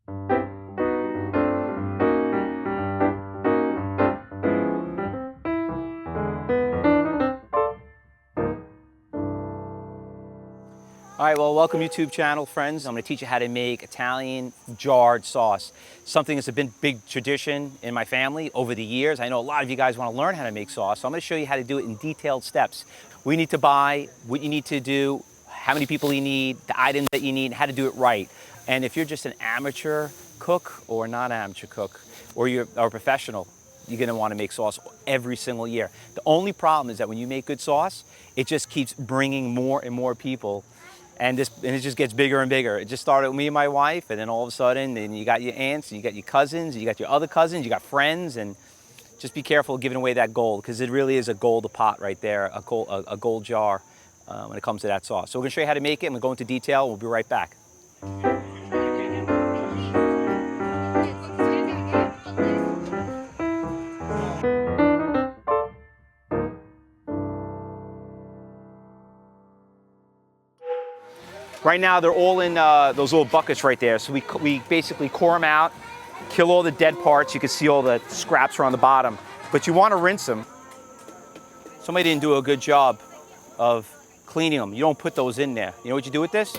All right, well, welcome YouTube channel, friends. I'm gonna teach you how to make Italian jarred sauce. Something that's been big tradition in my family over the years. I know a lot of you guys wanna learn how to make sauce, so I'm gonna show you how to do it in detailed steps. What you need to buy, what you need to do, how many people you need, the items that you need, how to do it right. And if you're just an amateur cook or not an amateur cook, or you're a professional, you're gonna wanna make sauce every single year. The only problem is that when you make good sauce, it just keeps bringing more and more people. And it just gets bigger and bigger. It just started with me and my wife, and then all of a sudden, then you got your aunts, and you got your cousins, and you got your other cousins, you got friends, and just be careful giving away that gold, because it really is a gold pot right there, a gold jar when it comes to that sauce. So we're gonna show you how to make it, and we'll go into detail. We'll be right back. Right now, they're all in those little buckets right there. So we basically core them out, kill all the dead parts. You can see all the scraps are on the bottom. But you want to rinse them. Somebody didn't do a good job of cleaning them. You don't put those in there. You know what you do with this?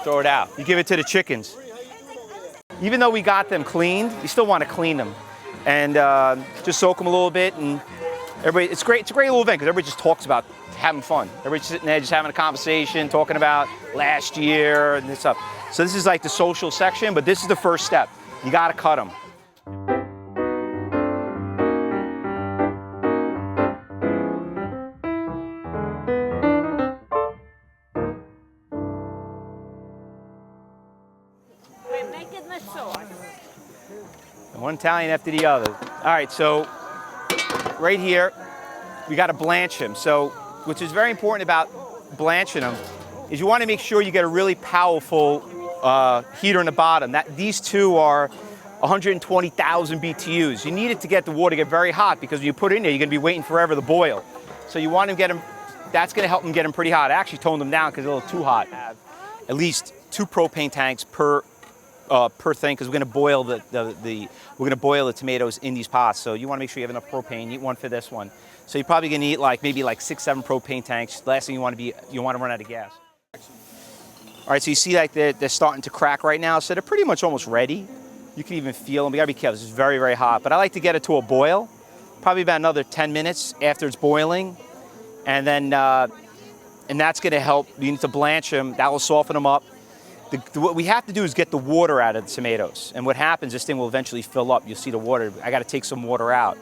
Throw it out. You give it to the chickens. Even though we got them cleaned, you still want to clean them. And just soak them a little bit. And everybody, it's great. It's a great little event because everybody just talks about having fun. Everybody's sitting there just having a conversation, talking about last year and this stuff. So this is like the social section, but this is the first step. You gotta cut them. We're making the sauce. One Italian after the other. All right, so right here, we gotta blanch them. So, which is very important about blanching them, is you want to make sure you get a really powerful heater in the bottom. These two are 120,000 BTUs. You need it to get the water to get very hot, because when you put it in there, you're going to be waiting forever to boil. So you want to get them, that's going to help them get them pretty hot. I actually toned them down because they're a little too hot. At least 2 propane tanks per thing, because we're going to boil we're going to boil the tomatoes in these pots. So you want to make sure you have enough propane. You need one for this one. So you're probably going to need maybe 6-7 propane tanks. Last thing you want to run out of gas. All right, so you see they're starting to crack right now. So they're pretty much almost ready. You can even feel them. You got to be careful. This is very, very hot. But I like to get it to a boil, probably about another 10 minutes after it's boiling, and then and that's going to help. You need to blanch them. That will soften them up. What we have to do is get the water out of the tomatoes. And what happens, this thing will eventually fill up. You'll see the water. I got to take some water out.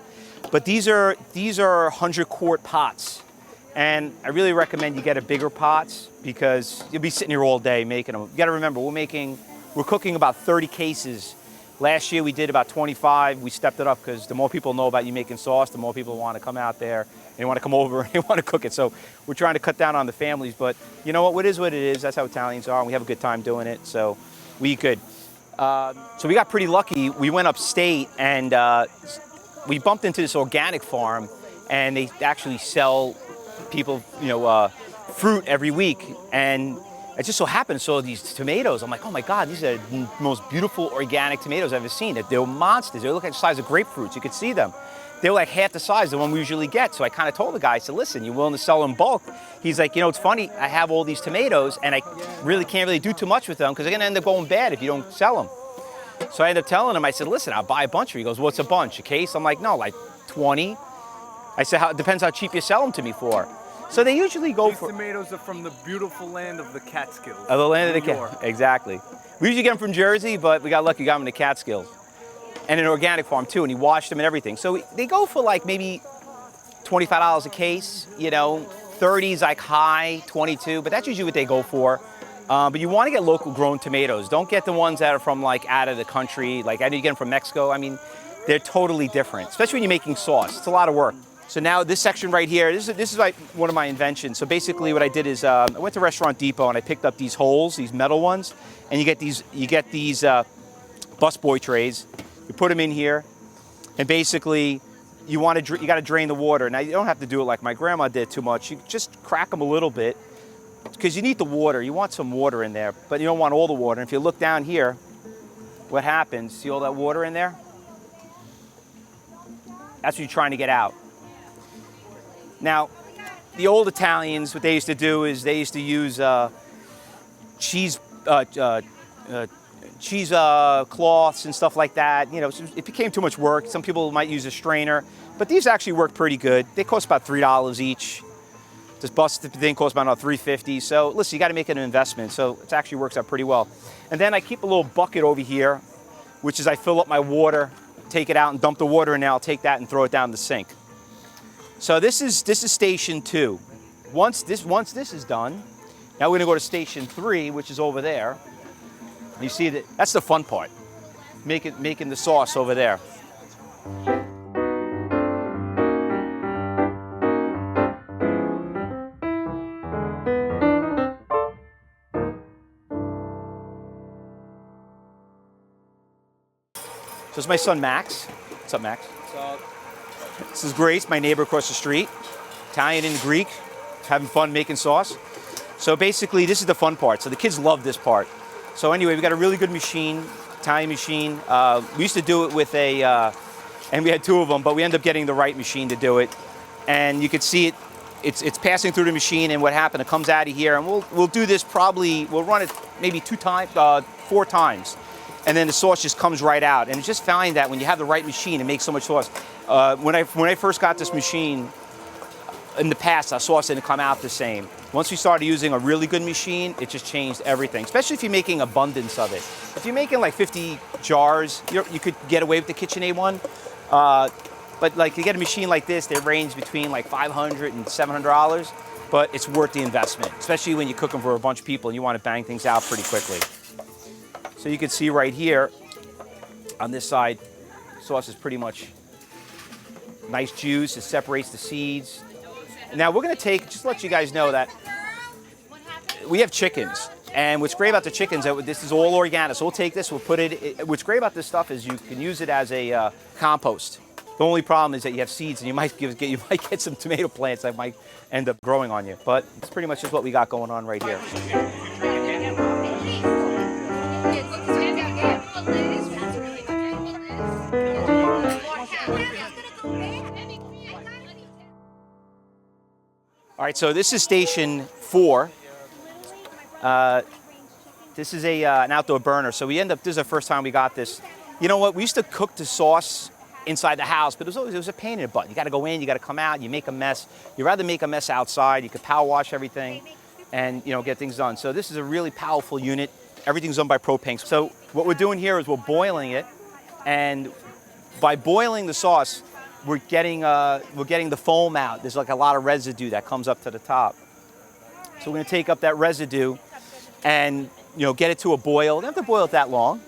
But these are 100-quart pots. And I really recommend you get a bigger pots, because you'll be sitting here all day making them. You got to remember, we're cooking about 30 cases. Last year we did about 25. We stepped it up because the more people know about you making sauce, the more people want to come out there and they want to come over and they want to cook it. So we're trying to cut down on the families, but you know what? It is what it is. That's how Italians are, and we have a good time doing it. So we could. So we got pretty lucky. We went upstate and we bumped into this organic farm, and they actually sell people, fruit every week. And it just so happened, so these tomatoes, I'm like, oh my God, these are the most beautiful organic tomatoes I've ever seen. They were monsters. They look like the size of grapefruits. You could see them. They were like half the size of the one we usually get. So I kind of told the guy, I said, listen, you willing to sell in bulk? He's like, it's funny, I have all these tomatoes and I really can't do too much with them because they're gonna end up going bad if you don't sell them. So I ended up telling him, I said, listen, I'll buy a bunch. He goes, what's a bunch, a case? I'm like, no, like 20. I said, it depends how cheap you sell them to me for. So they usually go for... These tomatoes are from the beautiful land of the Catskills. Oh, the land of the Catskills, exactly. We usually get them from Jersey, but we got lucky, got them in the Catskills. And an organic farm too, and he washed them and everything. So they go for like maybe $25 a case, 30's like high, 22, but that's usually what they go for. But you want to get local grown tomatoes. Don't get the ones that are from like out of the country. Like I know you get them from Mexico. I mean, they're totally different, especially when you're making sauce. It's a lot of work. So now this section right here, this is like one of my inventions. So basically what I did is I went to Restaurant Depot and I picked up these holes, these metal ones, and you get these busboy trays. You put them in here, and basically you got to drain the water. Now you don't have to do it like my grandma did too much. You just crack them a little bit because you need the water. You want some water in there, but you don't want all the water. And if you look down here, what happens, see all that water in there? That's what you're trying to get out. Now, the old Italians, what they used to do is they used to use cheese cloths and stuff like that. You know, it became too much work. Some people might use a strainer, but these actually work pretty good. They cost about $3 each. This busted thing costs about $3.50. So listen, you got to make an investment. So it actually works out pretty well. And then I keep a little bucket over here, which is I fill up my water, take it out and dump the water in there. I'll take that and throw it down the sink. So this is station 2. Once this is done, now we're gonna go to station 3, which is over there. You see that's the fun part, making the sauce over there. So this is my son Max. What's up, Max? What's up? This is Grace, my neighbor across the street. Italian and Greek, having fun making sauce. So basically, this is the fun part. So the kids love this part. So anyway, we got a really good machine, Italian machine. We used to do it with and we had 2 of them, but we ended up getting the right machine to do it. And you could see it's passing through the machine, and what happened, it comes out of here, and we'll do this probably, we'll run it maybe 4 times. And then the sauce just comes right out. And it's just finding that when you have the right machine, it makes so much sauce. When I first got this machine, in the past, our sauce didn't come out the same. Once we started using a really good machine, it just changed everything, especially if you're making abundance of it. If you're making like 50 jars, you could get away with the KitchenAid one. But like you get a machine like this, they range between like $500 and $700, but it's worth the investment, especially when you're cooking for a bunch of people and you want to bang things out pretty quickly. So you can see right here on this side, sauce is pretty much nice juice. It separates the seeds. Now we're going to just to let you guys know that we have chickens. And what's great about the chickens, this is all organic. So we'll take this, we'll put it, what's great about this stuff is you can use it as a compost. The only problem is that you have seeds and you might get some tomato plants that might end up growing on you. But it's pretty much just what we got going on right here. All right, so this is station 4. This is an outdoor burner. So this is the first time we got this. You know what? We used to cook the sauce inside the house, but it was a pain in the butt. You got to go in, you got to come out, you make a mess. You'd rather make a mess outside. You could power wash everything, and get things done. So this is a really powerful unit. Everything's done by propane. So what we're doing here is we're boiling it, and by boiling the sauce, we're getting the foam out. There's like a lot of residue that comes up to the top. So we're going to take up that residue and get it to a boil. You don't have to boil it that long.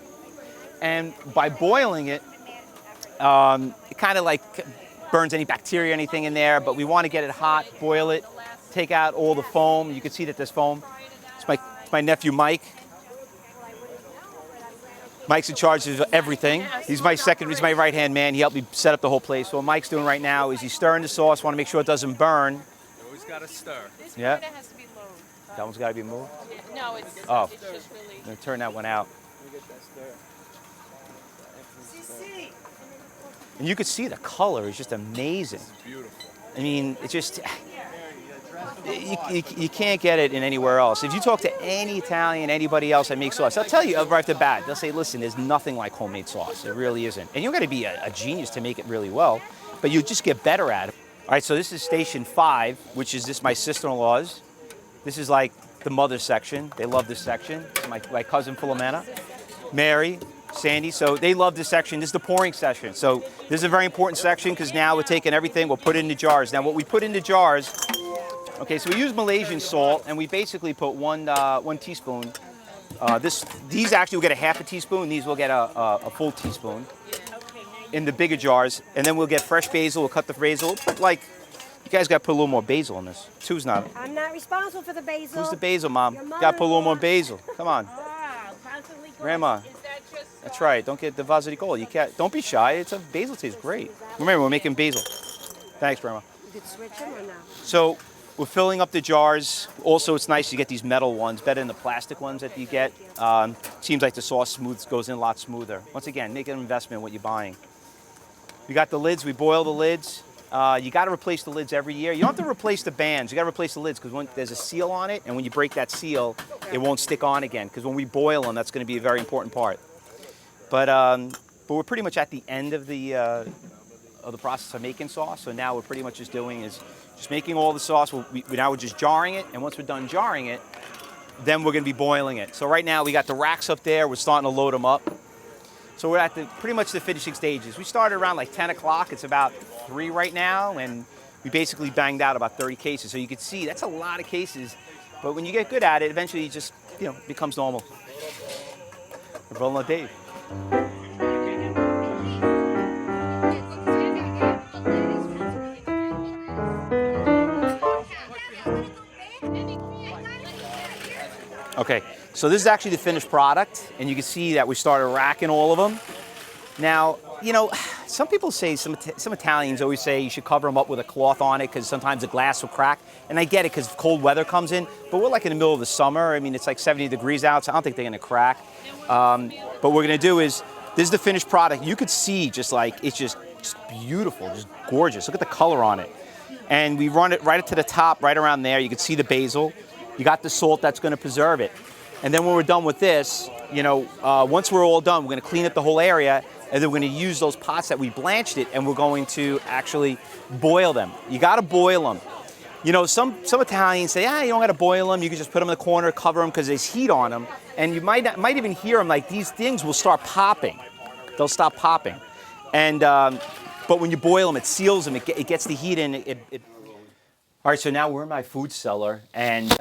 And by boiling it, it kind of like burns any bacteria, anything in there. But we want to get it hot, boil it, take out all the foam. You can see that there's foam. It's my nephew Mike. Mike's in charge of everything. He's my right-hand man. He helped me set up the whole place. So what Mike's doing right now is he's stirring the sauce. Want to make sure it doesn't burn. You always got to stir. This Yeah. burner has to be low. That one's got to be moved. No, it's just I'm really. going to turn that one out. And you can see the color is just amazing. It's beautiful. I mean, it's just, you can't get it in anywhere else. If you talk to any Italian, anybody else that makes sauce, they'll tell you right off the bat, they'll say, listen, there's nothing like homemade sauce. It really isn't. And you've got to be a genius to make it really well, but you just get better at it. All right, so this is station 5, which is my sister-in-law's. This is like the mother section. They love this section. My cousin Philomena, Mary, Sandy, so they love this section. This is the pouring section. So this is a very important section because now we're taking everything, we'll put it into jars. Now what we put into jars, okay, so we use Malaysian salt, and we basically put one teaspoon. These actually will get a half a teaspoon. These will get a full teaspoon in the bigger jars. And then we'll get fresh basil. We'll cut the basil. Like, you guys got to put a little more basil in this. Sue's not. I'm not responsible for the basil. Who's the basil, Mom? Your Got to put a little more mother-in-law. basil. Come on. Constantly going. Grandma. Is that just? That's right. Don't get the vaso di col. You can't. Don't be shy. Basil tastes great. Remember, we're making basil. Thanks, Grandma. You could switch them or not? So we're filling up the jars. Also, it's nice you get these metal ones, better than the plastic ones that you get. Seems like the sauce goes in a lot smoother. Once again, make an investment in what you're buying. We got the lids, we boil the lids. You got to replace the lids every year. You don't have to replace the bands, you got to replace the lids because when there's a seal on it, and when you break that seal, it won't stick on again because when we boil them, that's going to be a very important part. But we're pretty much at the end of the process of making sauce. So now we're pretty much just doing is just making all the sauce. Now we're just jarring it, and once we're done jarring it, then we're going to be boiling it. So right now we got the racks up there. We're starting to load them up. So we're at pretty much the finishing stages. We started around like 10 o'clock. It's about 3 right now, and we basically banged out about 30 cases. So you can see that's a lot of cases. But when you get good at it, eventually it just becomes normal. We're rolling with Dave. Okay, so this is actually the finished product, and you can see that we started racking all of them. Now, some people say, some Italians always say you should cover them up with a cloth on it because sometimes the glass will crack. And I get it because cold weather comes in, but we're like in the middle of the summer. I mean, it's like 70 degrees out, so I don't think they're gonna crack. But what we're gonna do is, this is the finished product. You could see it's just beautiful, just gorgeous. Look at the color on it. And we run it right up to the top, right around there. You can see the basil. You got the salt that's gonna preserve it. And then when we're done with this, once we're all done, we're gonna clean up the whole area, and then we're gonna use those pots that we blanched it, and we're going to actually boil them. You gotta boil them. Some Italians say, you don't gotta boil them, you can just put them in the corner, cover them, because there's heat on them, and you might even hear them, like these things will start popping. They'll stop popping. And, but when you boil them, it seals them, it gets the heat in, All right, so now we're in my food cellar, and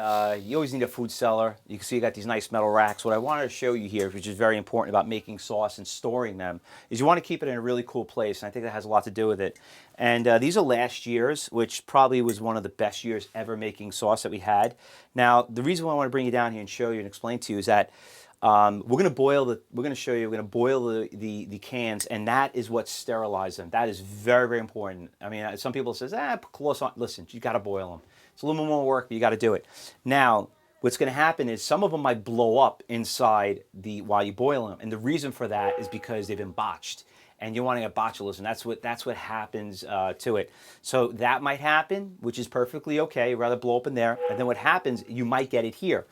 you always need a food cellar. You can see you got these nice metal racks. What I wanted to show you here, which is very important about making sauce and storing them, is you want to keep it in a really cool place, and I think that has a lot to do with it. And these are last year's, which probably was one of the best years ever making sauce that we had. Now, the reason why I want to bring you down here and show you and explain to you is that we're going to boil the cans, and that is what sterilizes them. That is very, very important. I mean, some people say, put cloths on. Listen, you got to boil them. It's a little bit more work, but you got to do it. Now, what's going to happen is some of them might blow up inside while you boil them, and the reason for that is because they've been botched, and you're wanting a botulism. That's what happens to it. So that might happen, which is perfectly okay. You'd rather blow up in there, and then what happens, you might get it here.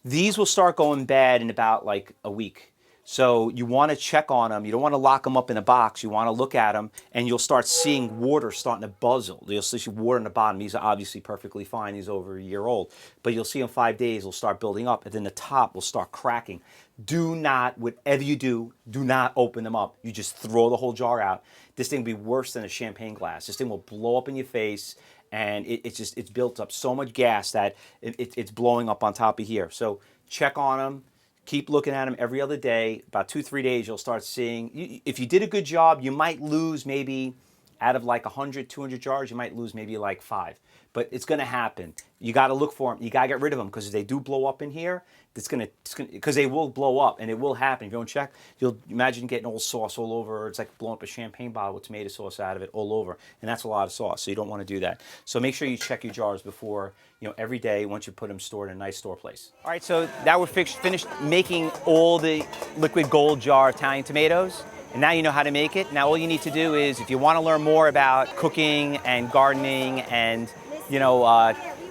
These will start going bad in about like a week. So you want to check on them. You don't want to lock them up in a box. You want to look at them, and you'll start seeing water starting to bubble. You'll see water in the bottom. These are obviously perfectly fine. These are over a year old. But you'll see in 5 days, they'll start building up, and then the top will start cracking. Do not, whatever you do not open them up. You just throw the whole jar out. This thing will be worse than a champagne glass. This thing will blow up in your face, and it's built up so much gas that it's blowing up on top of here. So check on them. Keep looking at them every other day. About 2-3 days, you'll start seeing. If you did a good job, you might lose maybe out of like 100, 200 jars, you might lose maybe like 5. But it's going to happen. You got to look for them. You got to get rid of them because if they do blow up in here, because they will blow up and it will happen. If you don't check, you'll imagine getting old sauce all over. It's like blowing up a champagne bottle with tomato sauce out of it all over. And that's a lot of sauce, so you don't want to do that. So make sure you check your jars before, every day once you put them stored in a nice store place. All right, so now we're finished making all the liquid gold jar Italian tomatoes. And now you know how to make it. Now all you need to do is, if you want to learn more about cooking and gardening and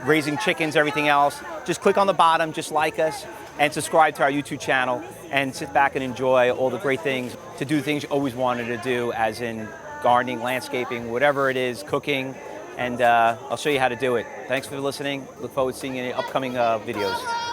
raising chickens, everything else, just click on the bottom, just like us, and subscribe to our YouTube channel, and sit back and enjoy all the great things you always wanted to do, as in gardening, landscaping, whatever it is, cooking, and I'll show you how to do it. Thanks for listening. Look forward to seeing you in upcoming videos.